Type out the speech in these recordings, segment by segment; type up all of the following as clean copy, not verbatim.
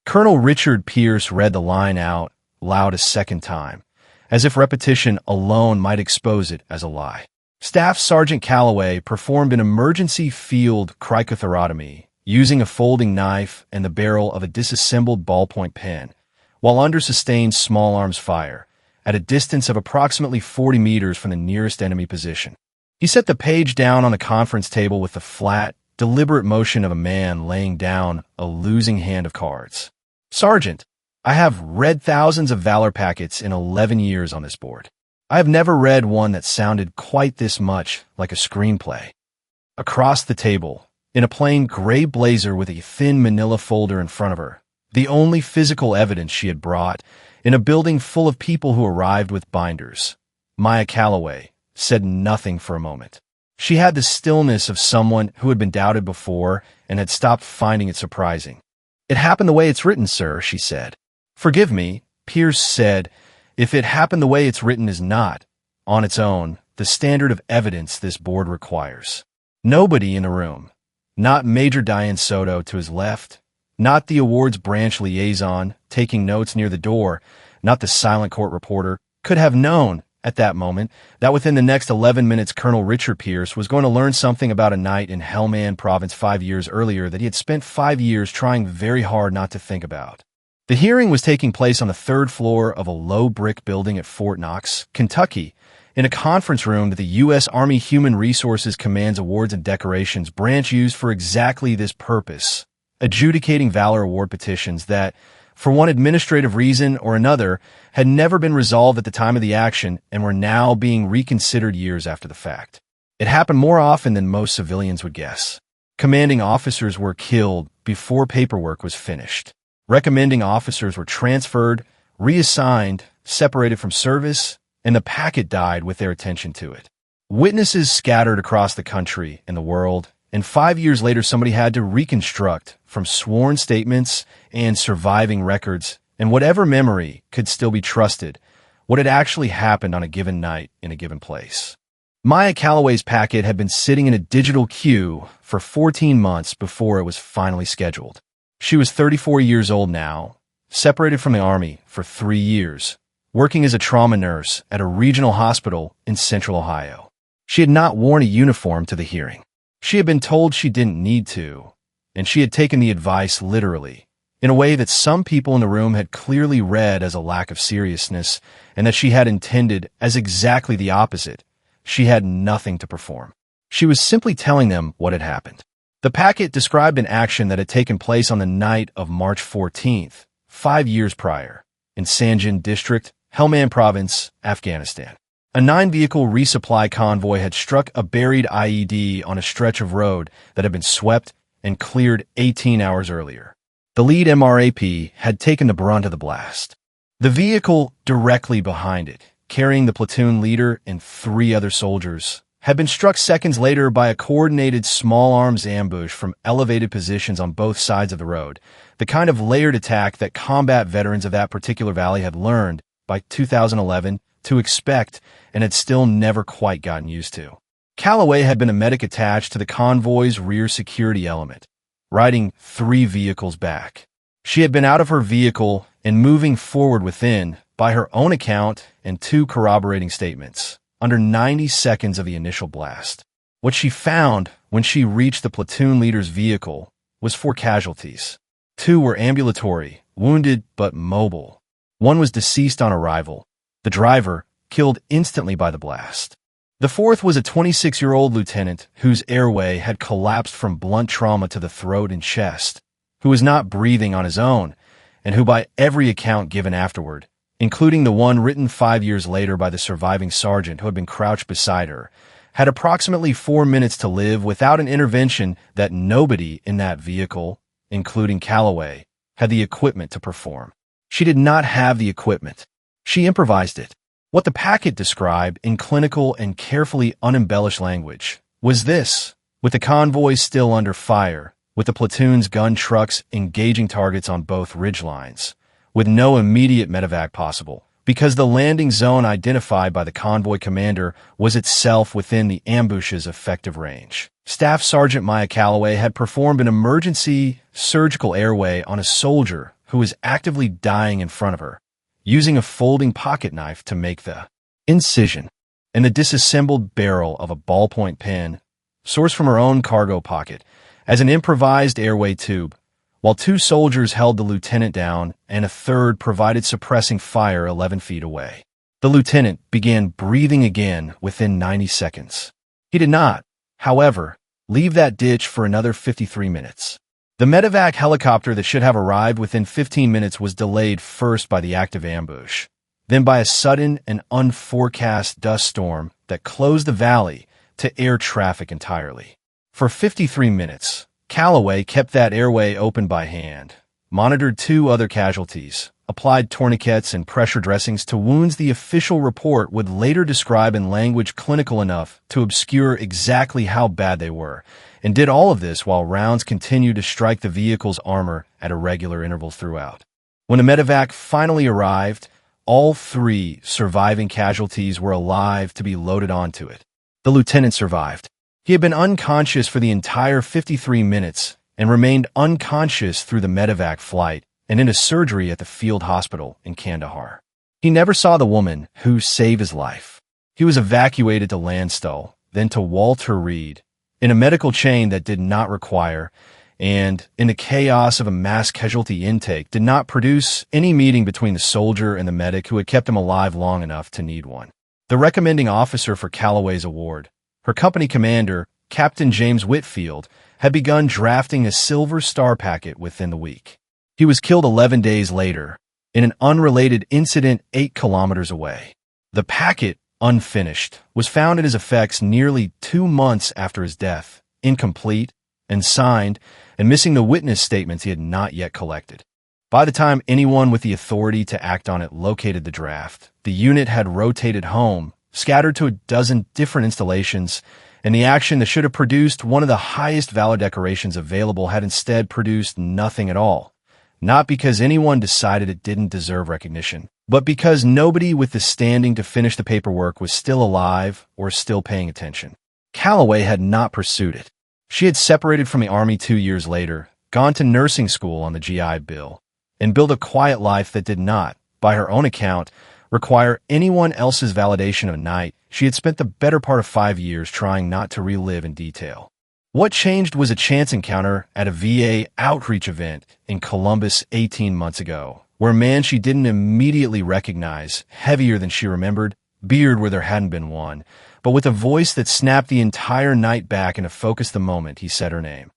Colonel Richard Pierce read the line out loud a second time, as if repetition alone might expose it as a lie. Staff Sergeant Calloway performed an emergency field cricothyrotomy using a folding knife and the barrel of a disassembled ballpoint pen, while under sustained small arms fire, at a distance of approximately 40 meters from the nearest enemy position. He set the page down on the conference table with the flat, deliberate motion of a man laying down a losing hand of cards. Sergeant, I have read thousands of Valor packets in 11 years on this board. I have never read one that sounded quite this much like a screenplay. Across the table, in a plain gray blazer with a thin manila folder in front of her, the only physical evidence she had brought, in a building full of people who arrived with binders, Maya Calloway said nothing for a moment. She had the stillness of someone who had been doubted before and had stopped finding it surprising. "It happened the way it's written, sir," she said. "Forgive me," Pierce said, "if it happened the way it's written is not, on its own, the standard of evidence this board requires." Nobody in the room, not Major Diane Soto to his left, not the awards branch liaison taking notes near the door, not the silent court reporter, could have known at that moment that within the next 11 minutes Colonel Richard Pierce was going to learn something about a night in Helmand Province 5 years earlier that he had spent 5 years trying very hard not to think about. The hearing was taking place on the third floor of a low brick building at Fort Knox, Kentucky, in a conference room that the U.S. Army Human Resources Command's Awards and Decorations branch used for exactly this purpose, adjudicating Valor Award petitions that, for one administrative reason or another, had never been resolved at the time of the action and were now being reconsidered years after the fact. It happened more often than most civilians would guess. Commanding officers were killed before paperwork was finished. Recommending officers were transferred, reassigned, separated from service, and the packet died with their attention to it. Witnesses scattered across the country and the world, and 5 years later somebody had to reconstruct from sworn statements and surviving records, and whatever memory could still be trusted, what had actually happened on a given night in a given place. Maya Calloway's packet had been sitting in a digital queue for 14 months before it was finally scheduled. She was 34 years old now, separated from the Army for 3 years, working as a trauma nurse at a regional hospital in Central Ohio. She had not worn a uniform to the hearing. She had been told she didn't need to, and she had taken the advice literally, in a way that some people in the room had clearly read as a lack of seriousness, and that she had intended as exactly the opposite. She had nothing to perform. She was simply telling them what had happened. The packet described an action that had taken place on the night of March 14th, 5 years prior, in Sanjan District, Helmand Province, Afghanistan. A 9-vehicle resupply convoy had struck a buried IED on a stretch of road that had been swept and cleared 18 hours earlier. The lead MRAP had taken the brunt of the blast. The vehicle directly behind it, carrying the platoon leader and 3 other soldiers, had been struck seconds later by a coordinated small arms ambush from elevated positions on both sides of the road, the kind of layered attack that combat veterans of that particular valley had learned, by 2011, to expect and had still never quite gotten used to. Calloway had been a medic attached to the convoy's rear security element, riding 3 vehicles back. She had been out of her vehicle and moving forward within, by her own account and 2 corroborating statements, under 90 seconds of the initial blast. What she found when she reached the platoon leader's vehicle was 4 casualties. 2 were ambulatory, wounded but mobile. 1 was deceased on arrival, the driver killed instantly by the blast. The 4th was a 26-year-old lieutenant whose airway had collapsed from blunt trauma to the throat and chest, who was not breathing on his own, and who by every account given afterward, including the one written 5 years later by the surviving sergeant who had been crouched beside her, had approximately 4 minutes to live without an intervention that nobody in that vehicle, including Calloway, had the equipment to perform. She did not have the equipment. She improvised it. What the packet described in clinical and carefully unembellished language was this: with the convoy still under fire, with the platoon's gun trucks engaging targets on both ridgelines, with no immediate medevac possible, because the landing zone identified by the convoy commander was itself within the ambush's effective range. Staff Sergeant Maya Calloway had performed an emergency surgical airway on a soldier who was actively dying in front of her, using a folding pocket knife to make the incision in the disassembled barrel of a ballpoint pen, sourced from her own cargo pocket, as an improvised airway tube, while 2 soldiers held the lieutenant down and a third provided suppressing fire 11 feet away. The lieutenant began breathing again within 90 seconds. He did not, however, leave that ditch for another 53 minutes. The medevac helicopter that should have arrived within 15 minutes was delayed first by the active ambush, then by a sudden and unforecast dust storm that closed the valley to air traffic entirely. For 53 minutes, Calloway kept that airway open by hand, monitored 2 other casualties, applied tourniquets and pressure dressings to wounds the official report would later describe in language clinical enough to obscure exactly how bad they were, and did all of this while rounds continued to strike the vehicle's armor at irregular intervals throughout. When the medevac finally arrived, all 3 surviving casualties were alive to be loaded onto it. The lieutenant survived. He had been unconscious for the entire 53 minutes and remained unconscious through the medevac flight and into surgery at the field hospital in Kandahar. He never saw the woman who saved his life. He was evacuated to Landstuhl, then to Walter Reed, in a medical chain that did not require, and in the chaos of a mass casualty intake, did not produce any meeting between the soldier and the medic who had kept him alive long enough to need one. The recommending officer for Calloway's award, her company commander, Captain James Whitfield, had begun drafting a Silver Star packet within the week. He was killed 11 days later, in an unrelated incident 8 kilometers away. The packet, unfinished, was found in his effects nearly 2 months after his death, incomplete and signed, and missing the witness statements he had not yet collected. By the time anyone with the authority to act on it located the draft, the unit had rotated home, scattered to a dozen different installations, and the action that should have produced one of the highest valor decorations available had instead produced nothing at all. Not because anyone decided it didn't deserve recognition, but because nobody with the standing to finish the paperwork was still alive or still paying attention. Calloway had not pursued it. She had separated from the Army 2 years later, gone to nursing school on the GI Bill, and built a quiet life that did not, by her own account, require anyone else's validation of a night she had spent the better part of 5 years trying not to relive in detail. What changed was a chance encounter at a VA outreach event in Columbus 18 months ago, where a man she didn't immediately recognize, heavier than she remembered, beard where there hadn't been one, but with a voice that snapped the entire night back into focus the moment he said her name,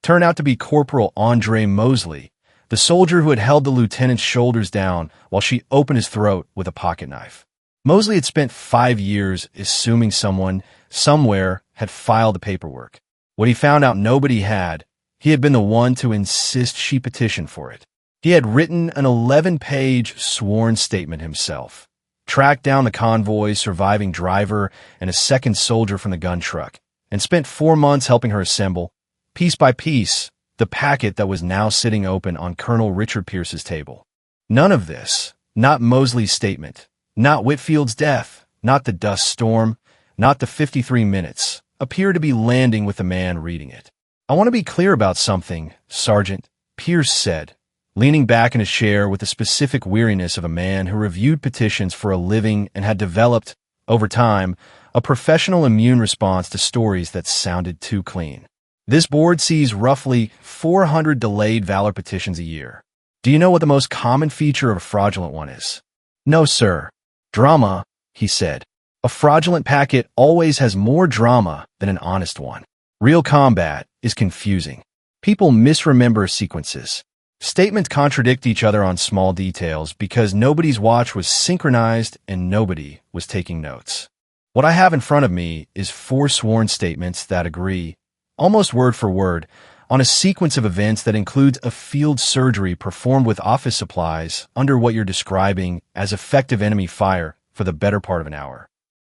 turned out to be Corporal Andre Mosley, the soldier who had held the lieutenant's shoulders down while she opened his throat with a pocket knife. Mosley had spent 5 years assuming someone, somewhere, had filed the paperwork. What he found out nobody had, he had been the one to insist she petition for it. He had written an 11-page sworn statement himself, tracked down the convoy's surviving driver and a second soldier from the gun truck, and spent 4 months helping her assemble, piece by piece, the packet that was now sitting open on Colonel Richard Pierce's table. None of this, not Mosley's statement, not Whitfield's death, not the dust storm, not the 53 minutes, appeared to be landing with the man reading it. "I want to be clear about something, Sergeant," Pierce said, leaning back in his chair with the specific weariness of a man who reviewed petitions for a living and had developed, over time, a professional immune response to stories that sounded too clean. "This board sees roughly 400 delayed valor petitions a year. Do you know what the most common feature of a fraudulent one is?" "No, sir." "Drama," he said. "A fraudulent packet always has more drama than an honest one. Real combat is confusing. People misremember sequences. Statements contradict each other on small details because nobody's watch was synchronized and nobody was taking notes. What I have in front of me is 4 sworn statements that agree, almost word for word, on a sequence of events that includes a field surgery performed with office supplies under what you're describing as effective enemy fire for the better part of an hour."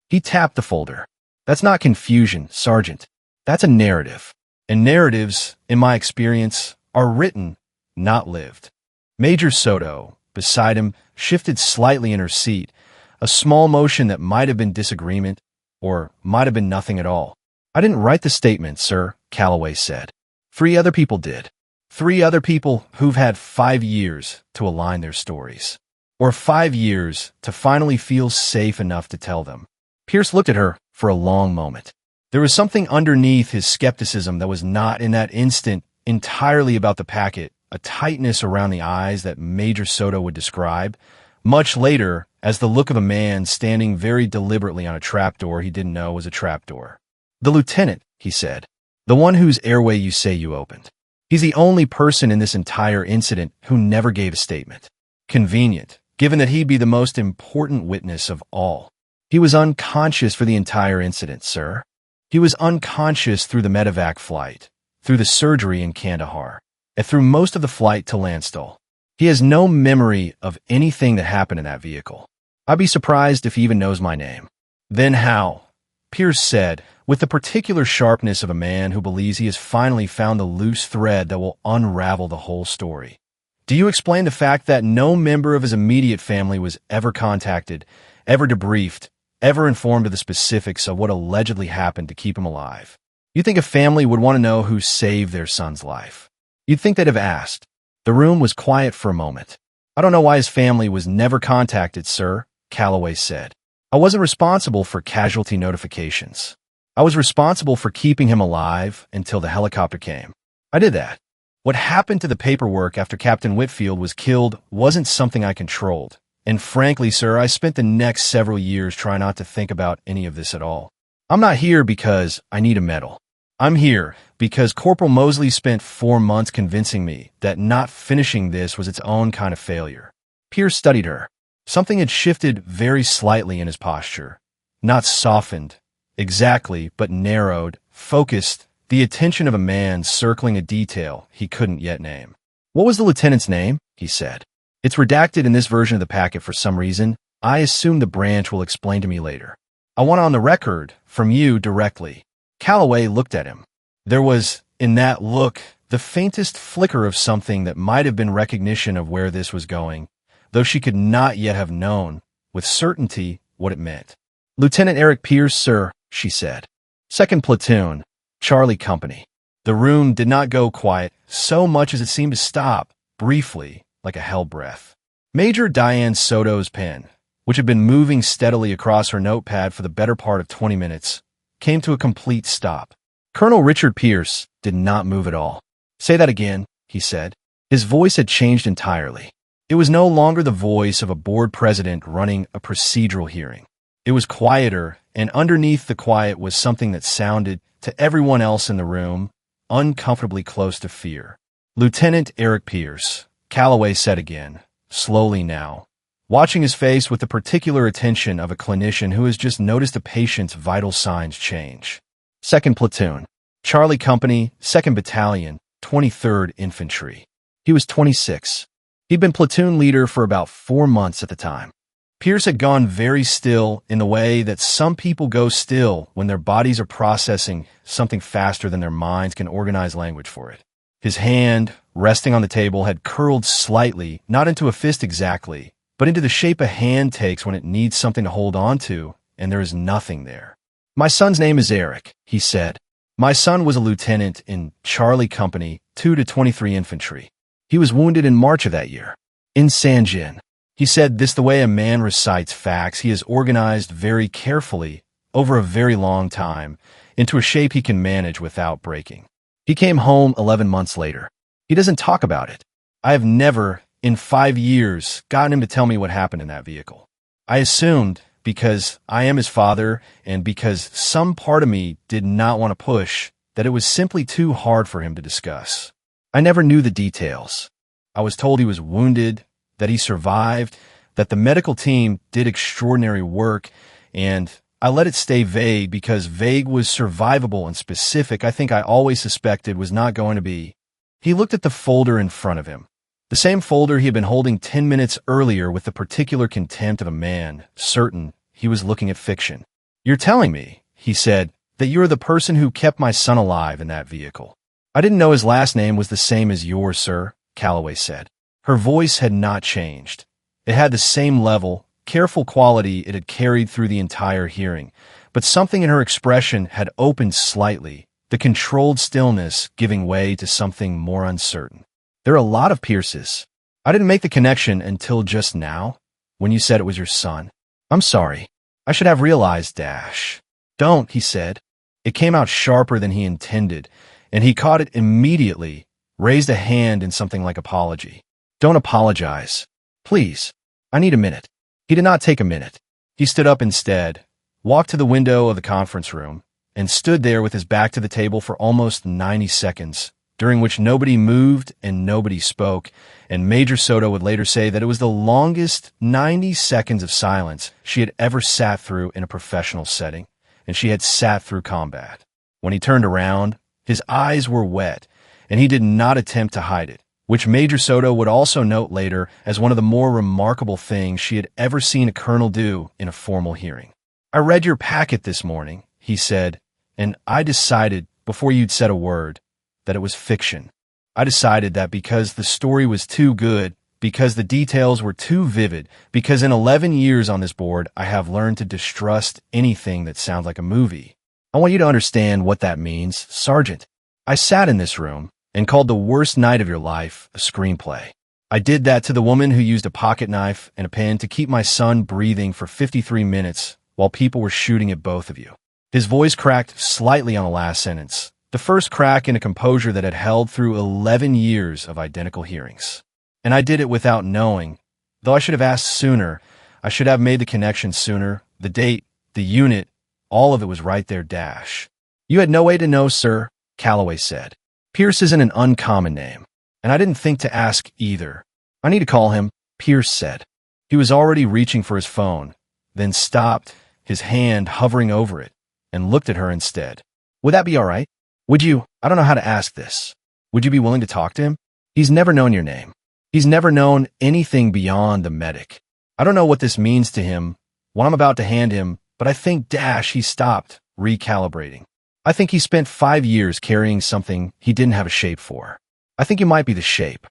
He tapped the folder. "That's not confusion, Sergeant. That's a narrative. And narratives, in my experience, are written, not lived." Major Soto, beside him, shifted slightly in her seat, a small motion that might have been disagreement, or might have been nothing at all. "I didn't write the statement, sir," Calloway said. 3 other people did. 3 other people who've had 5 years to align their stories. Or 5 years to finally feel safe enough to tell them. Pierce looked at her for a long moment. There was something underneath his skepticism that was not in that instant entirely about the packet, a tightness around the eyes that Major Soto would describe, much later as the look of a man standing very deliberately on a trapdoor he didn't know was a trapdoor. "The lieutenant," he said. "The one whose airway you say you opened. He's the only person in this entire incident who never gave a statement. Convenient, given that he'd be the most important witness of all. He was unconscious for the entire incident, sir. He was unconscious through the medevac flight, through the surgery in Kandahar, and through most of the flight to Landstuhl. He has no memory of anything that happened in that vehicle. I'd be surprised if he even knows my name." "Then how?" Pierce said, with the particular sharpness of a man who believes he has finally found the loose thread that will unravel the whole story. "Do you explain the fact that no member of his immediate family was ever contacted, ever debriefed, ever informed of the specifics of what allegedly happened to keep him alive? You think a family would want to know who saved their son's life? You'd think they'd have asked." The room was quiet for a moment. "I don't know why his family was never contacted, sir," Calloway said. "I wasn't responsible for casualty notifications. I was responsible for keeping him alive until the helicopter came. I did that. What happened to the paperwork after Captain Whitfield was killed wasn't something I controlled. And frankly, sir, I spent the next several years trying not to think about any of this at all. I'm not here because I need a medal. I'm here because Corporal Mosley spent 4 months convincing me that not finishing this was its own kind of failure." Pierce studied her. Something had shifted very slightly in his posture. Not softened, exactly, but narrowed, focused, the attention of a man circling a detail he couldn't yet name. "What was the lieutenant's name?" he said. "It's redacted in this version of the packet for some reason. I assume the branch will explain to me later. I want it on the record from you directly." Calloway looked at him. There was, in that look, the faintest flicker of something that might have been recognition of where this was going, though she could not yet have known, with certainty, what it meant. "Lieutenant Eric Pierce, sir," she said. "2nd Platoon, Charlie Company." The room did not go quiet, so much as it seemed to stop, briefly, like a hell breath. Major Diane Soto's pen, which had been moving steadily across her notepad for the better part of 20 minutes, came to a complete stop. Colonel Richard Pierce did not move at all. "Say that again," he said. His voice had changed entirely. It was no longer the voice of a board president running a procedural hearing. It was quieter, and underneath the quiet was something that sounded, to everyone else in the room, uncomfortably close to fear. "Lieutenant Eric Pierce," Calloway said again, slowly now, watching his face with the particular attention of a clinician who has just noticed a patient's vital signs change. "2nd Platoon, Charlie Company, 2nd Battalion, 23rd Infantry." He was 26. He'd been platoon leader for about 4 months at the time. Pierce had gone very still in the way that some people go still when their bodies are processing something faster than their minds can organize language for it. His hand, resting on the table, had curled slightly, not into a fist exactly, but into the shape a hand takes when it needs something to hold on to, and there is nothing there. "My son's name is Eric," he said. "My son was a lieutenant in Charlie Company, 2 to 23 Infantry. He was wounded in March of that year. In Sanjin." He said this the way a man recites facts he has organized very carefully, over a very long time, into a shape he can manage without breaking. "He came home 11 months later. He doesn't talk about it. I have never, in 5 years, gotten him to tell me what happened in that vehicle. I assumed, because I am his father, and because some part of me did not want to push, that it was simply too hard for him to discuss. I never knew the details. I was told he was wounded, that he survived, that the medical team did extraordinary work, and I let it stay vague because vague was survivable and specific I think I always suspected was not going to be." He looked at the folder in front of him. The same folder he had been holding 10 minutes earlier with the particular contempt of a man, certain he was looking at fiction. "You're telling me," he said, "that you're the person who kept my son alive in that vehicle." "I didn't know his last name was the same as yours, sir," Calloway said. Her voice had not changed. It had the same level, careful quality it had carried through the entire hearing, but something in her expression had opened slightly, the controlled stillness giving way to something more uncertain. There are a lot of Pierces. I didn't make the connection until just now, when you said it was your son. I'm sorry. I should have realized, Dash. Don't, he said. It came out sharper than he intended, and he caught it immediately, raised a hand in something like apology. Don't apologize. Please. I need a minute. He did not take a minute. He stood up instead, walked to the window of the conference room, and stood there with his back to the table for almost 90 seconds, during which nobody moved and nobody spoke, and Major Soto would later say that it was the longest 90 seconds of silence she had ever sat through in a professional setting, and she had sat through combat. When he turned around, his eyes were wet, and he did not attempt to hide it, which Major Soto would also note later as one of the more remarkable things she had ever seen a colonel do in a formal hearing. I read your packet this morning, he said, and I decided, before you'd said a word, that it was fiction. I decided that because the story was too good, because the details were too vivid, because in 11 years on this board I have learned to distrust anything that sounds like a movie. I want you to understand what that means, Sergeant. I sat in this room and called the worst night of your life a screenplay. I did that to the woman who used a pocket knife and a pen to keep my son breathing for 53 minutes while people were shooting at both of you. His voice cracked slightly on the last sentence, the first crack in a composure that had held through 11 years of identical hearings. And I did it without knowing. Though I should have asked sooner, I should have made the connection sooner. The date, the unit, all of it was right there, Dash. You had no way to know, sir, Calloway said. Pierce isn't an uncommon name, and I didn't think to ask either. I need to call him, Pierce said. He was already reaching for his phone, then stopped, his hand hovering over it, and looked at her instead. Would that be all right? Would you, I don't know how to ask this. Would you be willing to talk to him? He's never known your name. He's never known anything beyond the medic. I don't know what this means to him, what I'm about to hand him, but I think, Dash, he stopped, recalibrating. I think he spent 5 years carrying something he didn't have a shape for. I think you might be the shape.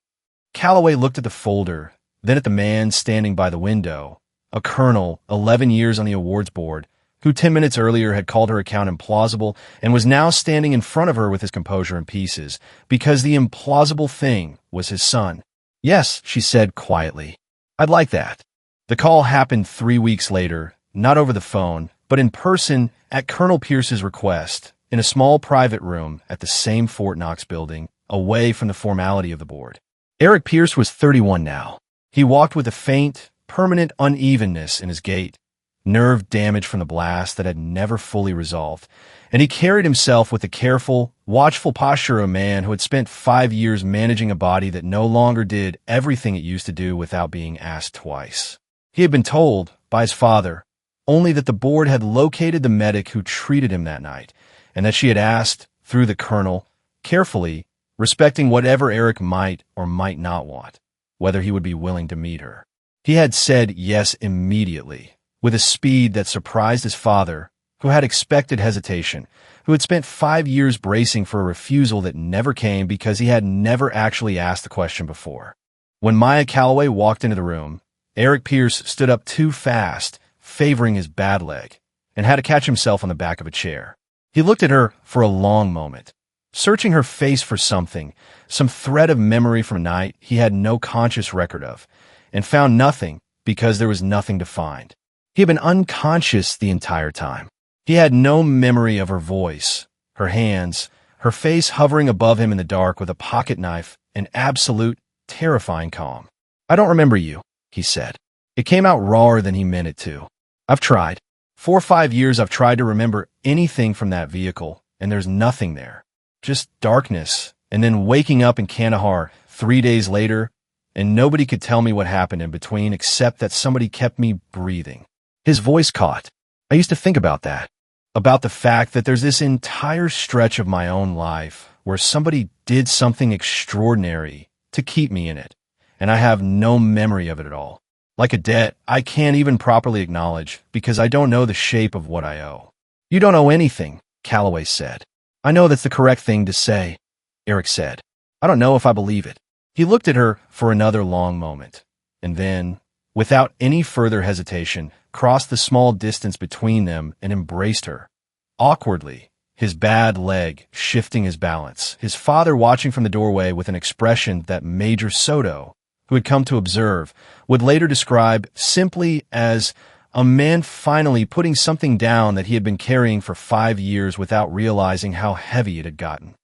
Calloway looked at the folder, then at the man standing by the window, a colonel, 11 years on the awards board, who 10 minutes earlier had called her account implausible and was now standing in front of her with his composure in pieces, because the implausible thing was his son. Yes, she said quietly. I'd like that. The call happened 3 weeks later, not over the phone, but in person at Colonel Pierce's request, in a small private room at the same Fort Knox building, away from the formality of the board. Eric Pierce was 31 now. He walked with a faint, permanent unevenness in his gait, nerve damage from the blast that had never fully resolved, and he carried himself with the careful, watchful posture of a man who had spent 5 years managing a body that no longer did everything it used to do without being asked twice. He had been told, by his father, only that the board had located the medic who treated him that night, and that she had asked, through the colonel, carefully, respecting whatever Eric might or might not want, whether he would be willing to meet her. He had said yes immediately, with a speed that surprised his father, who had expected hesitation, who had spent 5 years bracing for a refusal that never came because he had never actually asked the question before. When Maya Calloway walked into the room, Eric Pierce stood up too fast, favoring his bad leg, and had to catch himself on the back of a chair. He looked at her for a long moment, searching her face for something, some thread of memory from a night he had no conscious record of, and found nothing because there was nothing to find. He had been unconscious the entire time. He had no memory of her voice, her hands, her face hovering above him in the dark with a pocket knife, an absolute, terrifying calm. I don't remember you, he said. It came out rawer than he meant it to. I've tried. 4 or 5 years I've tried to remember anything from that vehicle, and there's nothing there. Just darkness, and then waking up in Kandahar 3 days later, and nobody could tell me what happened in between except that somebody kept me breathing. His voice caught. I used to think about that, about the fact that there's this entire stretch of my own life where somebody did something extraordinary to keep me in it, and I have no memory of it at all. Like a debt I can't even properly acknowledge because I don't know the shape of what I owe. You don't owe anything, Calloway said. I know that's the correct thing to say, Eric said. I don't know if I believe it. He looked at her for another long moment, and then, without any further hesitation, crossed the small distance between them and embraced her, awkwardly, his bad leg shifting his balance, his father watching from the doorway with an expression that Major Soto, who had come to observe, would later describe simply as a man finally putting something down that he had been carrying for 5 years without realizing how heavy it had gotten.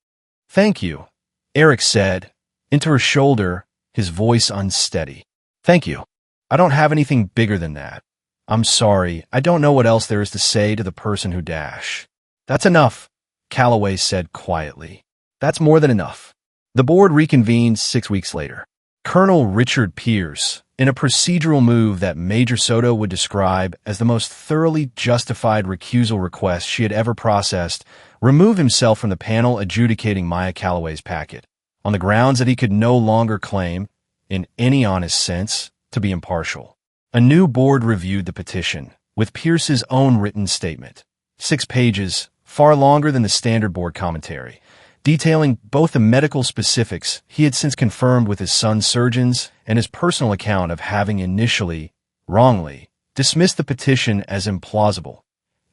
"Thank you," Eric said, into her shoulder, his voice unsteady. "Thank you. I don't have anything bigger than that. I'm sorry, I don't know what else there is to say to the person who dash." "That's enough," Calloway said quietly. "That's more than enough." The board reconvened 6 weeks later. Colonel Richard Pierce, in a procedural move that Major Soto would describe as the most thoroughly justified recusal request she had ever processed, removed himself from the panel adjudicating Maya Calloway's packet, on the grounds that he could no longer claim, in any honest sense, to be impartial. A new board reviewed the petition, with Pierce's own written statement, 6 pages, far longer than the standard board commentary, detailing both the medical specifics he had since confirmed with his son's surgeons and his personal account of having initially, wrongly, dismissed the petition as implausible,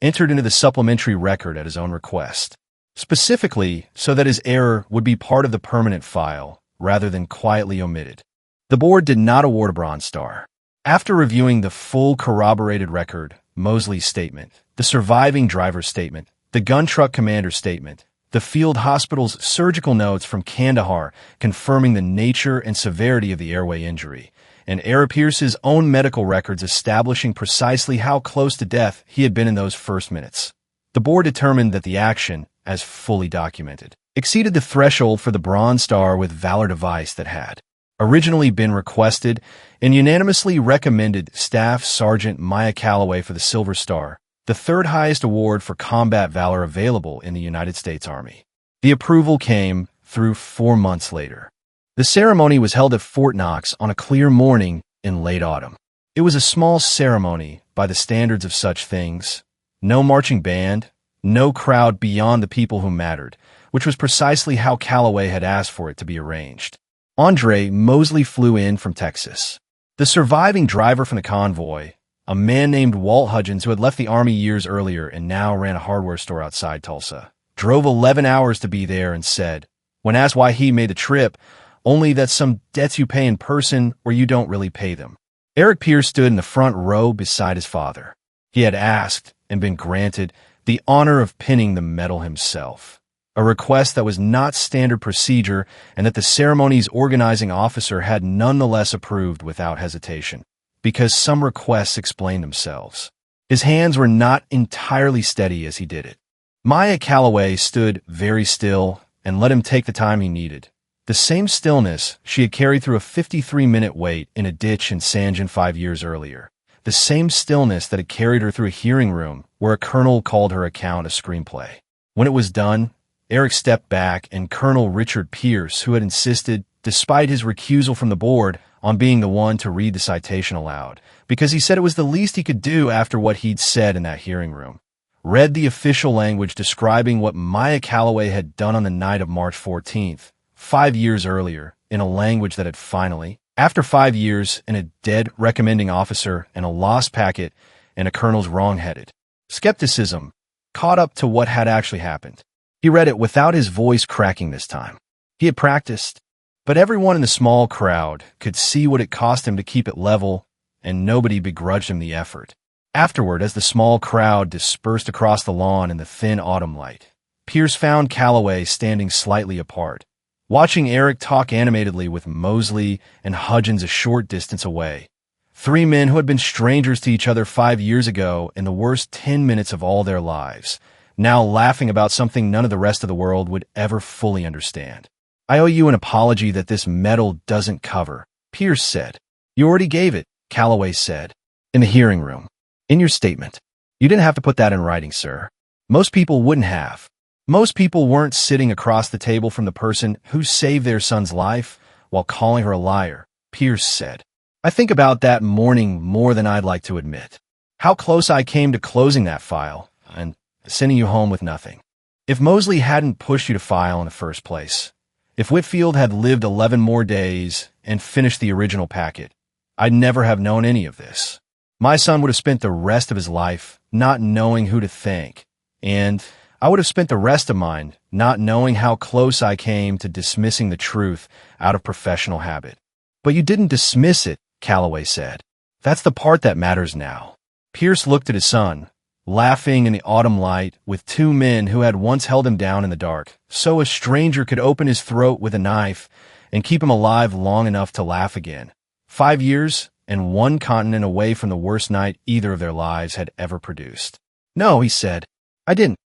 entered into the supplementary record at his own request, specifically so that his error would be part of the permanent file rather than quietly omitted. The board did not award a Bronze Star. After reviewing the full corroborated record, Mosley's statement, the surviving driver's statement, the gun truck commander's statement, the field hospital's surgical notes from Kandahar confirming the nature and severity of the airway injury, and Eric Pierce's own medical records establishing precisely how close to death he had been in those first minutes, the board determined that the action, as fully documented, exceeded the threshold for the Bronze Star with Valor Device that had originally been requested, and unanimously recommended Staff Sergeant Maya Calloway for the Silver Star, the third highest award for combat valor available in the United States Army. The approval came through 4 months later. The ceremony was held at Fort Knox on a clear morning in late autumn. It was a small ceremony by the standards of such things. No marching band, no crowd beyond the people who mattered, which was precisely how Calloway had asked for it to be arranged. Andre Mosley flew in from Texas. The surviving driver from the convoy, a man named Walt Hudgens who had left the Army years earlier and now ran a hardware store outside Tulsa, drove 11 hours to be there and said, when asked why he made the trip, only that some debts you pay in person or you don't really pay them. Eric Pierce stood in the front row beside his father. He had asked and been granted the honor of pinning the medal himself, a request that was not standard procedure and that the ceremony's organizing officer had nonetheless approved without hesitation, because some requests explained themselves. His hands were not entirely steady as he did it. Maya Calloway stood very still and let him take the time he needed. The same stillness she had carried through a 53-minute wait in a ditch in Sanjan 5 years earlier. The same stillness that had carried her through a hearing room where a colonel called her account a screenplay. When it was done, Eric stepped back and Colonel Richard Pierce, who had insisted, despite his recusal from the board, on being the one to read the citation aloud, because he said it was the least he could do after what he'd said in that hearing room, read the official language describing what Maya Calloway had done on the night of March 14th, 5 years earlier, in a language that had finally, after 5 years, and a dead recommending officer and a lost packet and a colonel's wrong-headed skepticism, caught up to what had actually happened. He read it without his voice cracking this time. He had practiced, but everyone in the small crowd could see what it cost him to keep it level, and nobody begrudged him the effort. Afterward, as the small crowd dispersed across the lawn in the thin autumn light, Pierce found Calloway standing slightly apart, watching Eric talk animatedly with Mosley and Hudgens a short distance away. 3 men who had been strangers to each other 5 years ago in the worst 10 minutes of all their lives, now laughing about something none of the rest of the world would ever fully understand. "I owe you an apology that this medal doesn't cover," Pierce said. "You already gave it," Calloway said, "in the hearing room. In your statement. You didn't have to put that in writing, sir. Most people wouldn't have. Most people weren't sitting across the table from the person who saved their son's life while calling her a liar," Pierce said. "I think about that morning more than I'd like to admit. How close I came to closing that file and sending you home with nothing. If Mosley hadn't pushed you to file in the first place, if Whitfield had lived 11 more days and finished the original packet, I'd never have known any of this. My son would have spent the rest of his life not knowing who to thank, and I would have spent the rest of mine not knowing how close I came to dismissing the truth out of professional habit. But you didn't dismiss it, Calloway said. That's the part that matters now. Pierce looked at his son, laughing in the autumn light with two men who had once held him down in the dark, so a stranger could open his throat with a knife and keep him alive long enough to laugh again. 5 years and one continent away from the worst night either of their lives had ever produced. No, he said, I didn't.